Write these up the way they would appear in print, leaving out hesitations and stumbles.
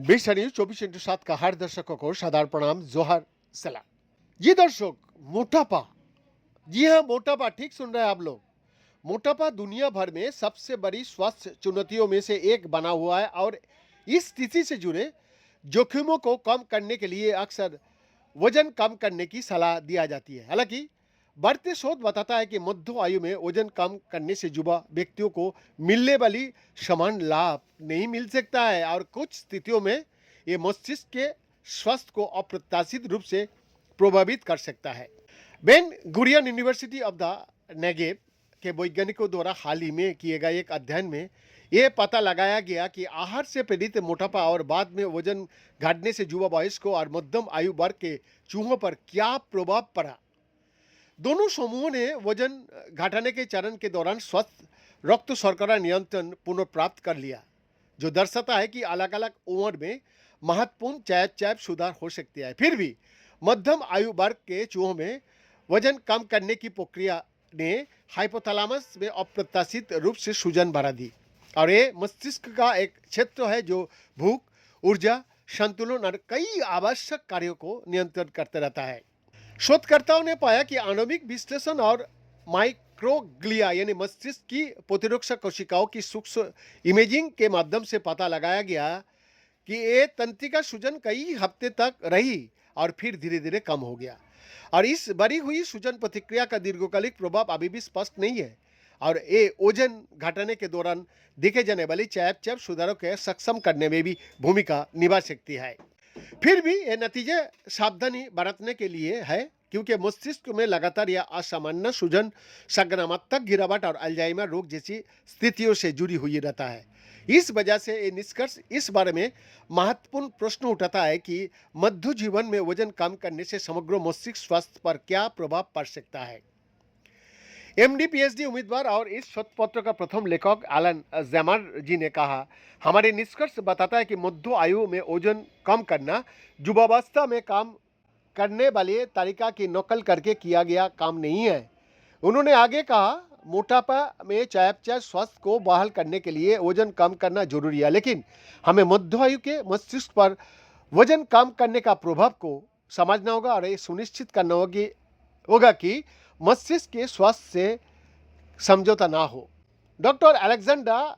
बेशा news 24/7 का हर दर्शकों को सादर प्रणाम, जोहर सलाम। जी दर्शक, मोटापा, जी हाँ मोटापा, ठीक सुन रहे हैं आप लोग। मोटापा दुनिया भर में सबसे बड़ी स्वास्थ्य चुनौतियों में से एक बना हुआ है और इस स्थिति से जुड़े जोखिमों को कम करने के लिए अक्सर वजन कम करने की सलाह दिया जाती है। हालांकि बढ़ते शोध बताता है कि मध्य आयु में वजन कम करने से युवा व्यक्तियों को मिलने वाली समान लाभ नहीं मिल सकता है और कुछ स्थितियों में ये मस्तिष्क के स्वास्थ्य को अप्रत्याशित रूप से प्रभावित कर सकता है। Ben Gurion university of the Negev के वैज्ञानिकों द्वारा हाल ही में किए गए एक अध्ययन में यह पता लगाया गया कि आहार से प्रेरित मोटापा और बाद में वजन घटने से युवा वयस्कों और मध्यम आयु वर्ग के चूहों पर क्या प्रभाव पड़ा। दोनों समूहों ने वजन घटाने के चरण के दौरान स्वस्थ रक्त शर्करा नियंत्रण पुनर्प्राप्त कर लिया, जो दर्शाता है कि अलग अलग उम्र में महत्वपूर्ण चयापचय सुधार हो सकती है। फिर भी मध्यम आयु वर्ग के चूहों में वजन कम करने की प्रक्रिया ने हाइपोथैलेमस में अप्रत्याशित रूप से सूजन बढ़ा दी और ये मस्तिष्क का एक क्षेत्र है जो भूख, ऊर्जा, संतुलन और कई आवश्यक कार्यों को नियंत्रित करते रहता है। शोधकर्ताओं ने पाया कि आणविक विश्लेषण और माइक्रोग्लिया यानी मस्तिष्क की प्रतिरक्षक कोशिकाओं की सूक्ष्म इमेजिंग के माध्यम से पता लगाया गया कि ये तंत्रिका सूजन कई हफ्ते तक रही और फिर धीरे धीरे कम हो गया और इस बढ़ी हुई सूजन प्रतिक्रिया का दीर्घकालिक प्रभाव अभी भी स्पष्ट नहीं है और ये वजन घटाने के दौरान देखे जाने वाली चयापचय सुधारों के सक्षम करने में भी भूमिका निभा सकती है। फिर भी ये नतीजे सावधानी बरतने के लिए है क्योंकि मस्तिष्क में लगातार यह असामान्य सूजन संक्रामक गिरावट और अल्जाइमर रोग जैसी स्थितियों से जुड़ी हुई रहता है। इस वजह से ये निष्कर्ष इस बारे में महत्वपूर्ण प्रश्न उठाता है कि मध्य जीवन में वजन कम करने से समग्र मस्तिष्क स्वास्थ्य पर क्या प्रभाव पड़ सकता है। एमडी पीएचडी उम्मीदवार और इस शोध पत्र का प्रथम लेखक एलन जैमर जी ने कहा, हमारे निष्कर्ष बताता है कि मध्य आयु में वजन कम करना युवावस्था में काम करने वाले तरीका की नकल करके किया गया काम नहीं है। उन्होंने आगे कहा, मोटापा में चयापचय स्वास्थ्य को बहाल करने के लिए वजन कम करना जरूरी है, लेकिन हमें मध्य आयु के मस्तिष्क पर वजन कम करने का प्रभाव को समझना होगा और ये सुनिश्चित करना होगा कि मस्तिष्क के स्वास्थ्य से समझौता ना हो। डॉक्टर अलेक्जेंडर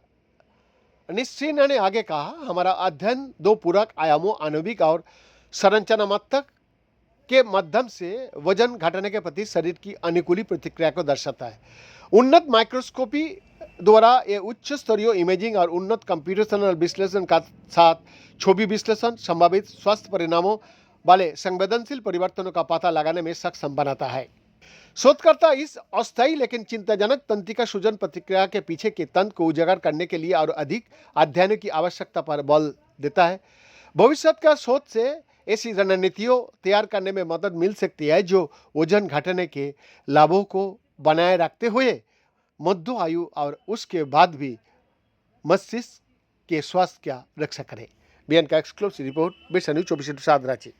निस्ट्रीना ने आगे कहा, हमारा अध्ययन दो पूरक आयामों आणविक और संरचनात्मक के माध्यम से वजन घटाने के प्रति शरीर की अनुकूली प्रतिक्रिया को दर्शाता है। उन्नत माइक्रोस्कोपी द्वारा ये उच्च स्तरीय इमेजिंग और उन्नत कंप्यूटेशनल विश्लेषण का साथ छवि विश्लेषण संभावित स्वास्थ्य परिणामों वाले संवेदनशील परिवर्तनों का पता लगाने में सक्षम बनाता है। शोधकर्ता इस अस्थायी लेकिन चिंताजनक तंत्रिका सूजन प्रतिक्रिया के पीछे के तंत्र को उजागर करने के लिए और अधिक अध्ययनों की आवश्यकता पर बल देता है। भविष्य का शोध से ऐसी रणनीतियों तैयार करने में मदद मिल सकती है जो वजन घटाने के लाभों को बनाए रखते हुए मध्य आयु और उसके बाद भी मस्तिष्क के स्वास्थ्य की रक्षा करें। बीएन का एक्सक्लूसिव रिपोर्ट, बेशा न्यूज 24/7 रांची।